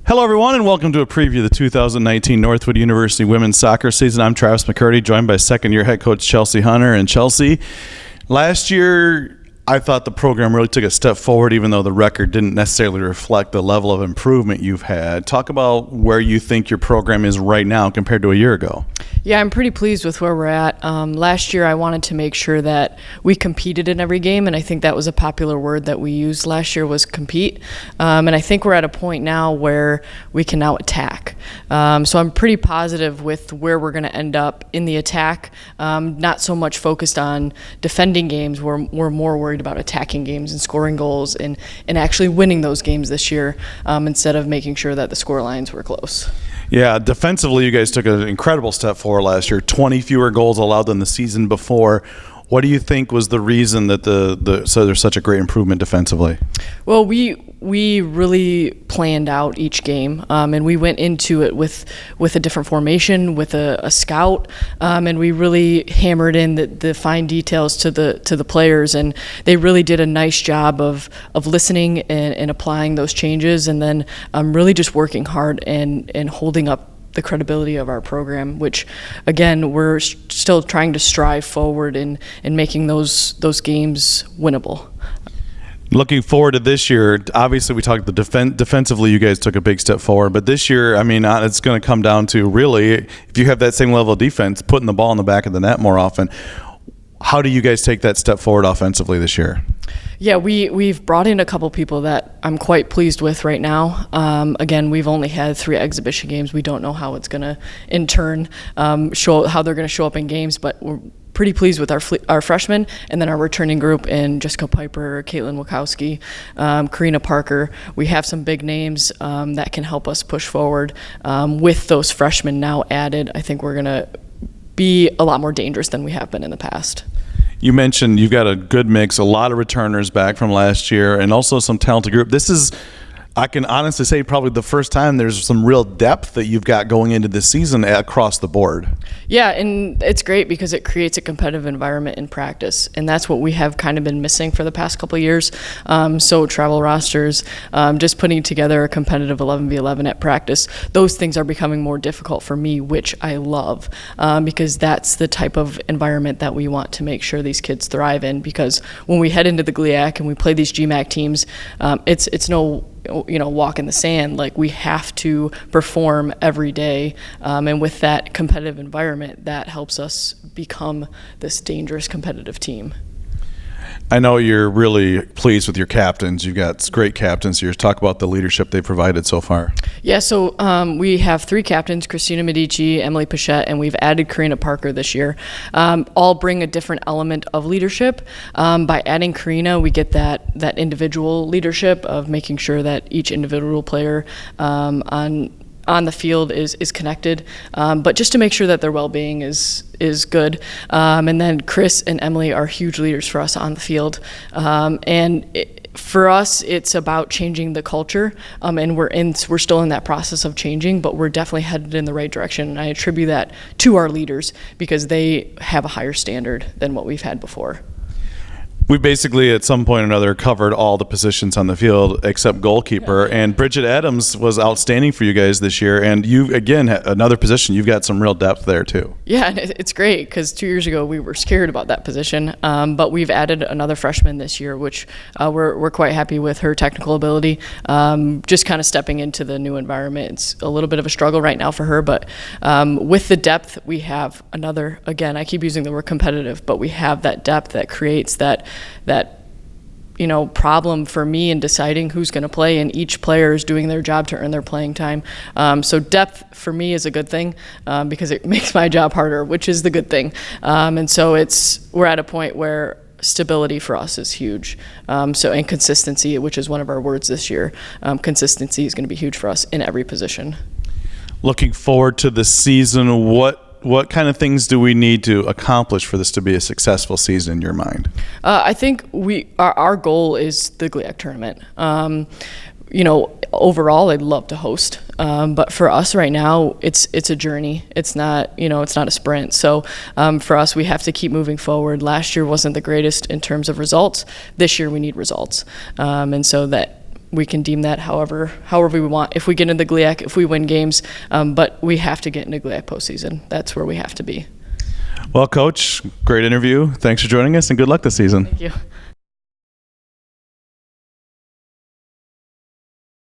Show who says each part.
Speaker 1: Hello, everyone, and welcome to a preview of the 2019 Northwood University women's soccer season. I'm Travis McCurdy, joined by second-year head coach Chelsea Hunter. And Chelsea, last year I thought the program really took a step forward, even though the record didn't necessarily reflect the level of improvement you've had. Talk about where you think your program is right now compared to a year ago.
Speaker 2: Yeah, I'm pretty pleased with where we're at. Last year, I wanted to make sure that we competed in every game, and I think that was a popular word that we used last year was compete. And I think we're at a point now where we can now attack. So I'm pretty positive with where we're going to end up in the attack. Not so much focused on defending games. We're more worried about attacking games and scoring goals and actually winning those games this year instead of making sure that the score lines were close.
Speaker 1: Yeah, defensively, you guys took an incredible step forward last year. 20 fewer goals allowed than the season before. What do you think was the reason that so there's such a great improvement defensively? Well,
Speaker 2: we really planned out each game, and we went into it with a different formation, with a scout, and we really hammered in the fine details to the players, and they really did a nice job of listening and applying those changes, and then really just working hard and holding up the credibility of our program, which again we're still trying to strive forward in making those games winnable.
Speaker 1: Looking forward to this year, obviously we talked defensively, you guys took a big step forward, but this year, I mean, it's going to come down to really, if you have that same level of defense, putting the ball in the back of the net more often. How do you guys take that step forward offensively this year?
Speaker 2: Yeah, we've brought in a couple people that I'm quite pleased with right now. Again, we've only had 3 exhibition games. We don't know how it's going to, in turn, show how they're going to show up in games, but we're pretty pleased with our freshmen, and then our returning group in Jessica Piper, Caitlin Wachowski, Karina Parker. We have some big names that can help us push forward. With those freshmen now added, I think we're going to be a lot more dangerous than we have been in the past.
Speaker 1: You mentioned you've got a good mix, a lot of returners back from last year, and also some talented group. This is, I can honestly say, probably the first time there's some real depth that you've got going into this season across the board. Yeah,
Speaker 2: and it's great because it creates a competitive environment in practice, and that's what we have kind of been missing for the past couple of years. So travel rosters, just putting together a competitive 11v11 at practice, those things are becoming more difficult for me, which I love, because that's the type of environment that we want to make sure these kids thrive in, because when we head into the GLIAC and we play these GMAC teams, it's no walk in the sand. Like, we have to perform every day, and with that competitive environment, that helps us become this dangerous competitive team.
Speaker 1: I know you're really pleased with your captains. You've got great captains here. Talk about the leadership they've provided so far.
Speaker 2: Yeah, so we have 3 captains, Christina Medici, Emily Pichette, and we've added Karina Parker this year. All bring a different element of leadership. By adding Karina, we get that individual leadership of making sure that each individual player on the field is connected, but just to make sure that their well-being is good. And then Chris and Emily are huge leaders for us on the field. For us, it's about changing the culture, and we're still in that process of changing, but we're definitely headed in the right direction. And I attribute that to our leaders because they have a higher standard than what we've had before.
Speaker 1: We basically, at some point or another, covered all the positions on the field except goalkeeper. And Bridget Adams was outstanding for you guys this year. And you, again, another position, you've got some real depth there, too.
Speaker 2: Yeah, and it's great because 2 years ago we were scared about that position. But we've added another freshman this year, which we're quite happy with her technical ability. Just kind of stepping into the new environment. It's a little bit of a struggle right now for her. But with the depth, we have another, again, I keep using the word competitive, but we have that depth that creates that problem for me in deciding who's going to play, and each player is doing their job to earn their playing time. So depth for me is a good thing because it makes my job harder, which is the good thing. And so we're at a point where stability for us is huge. And consistency, which is one of our words this year, consistency is going to be huge for us in every position.
Speaker 1: Looking forward to the season, what kind of things do we need to accomplish for this to be a successful season in your mind?
Speaker 2: I think our goal is the GLIAC tournament. Overall, I'd love to host, but for us right now, it's a journey. It's not a sprint. So for us, we have to keep moving forward. Last year wasn't the greatest in terms of results. This year, we need results, and so that we can deem that however we want. If we get into the GLIAC, if we win games, but we have to get into GLIAC postseason. That's where we have to be.
Speaker 1: Well, Coach, great interview. Thanks for joining us, and good luck this season.
Speaker 2: Thank you.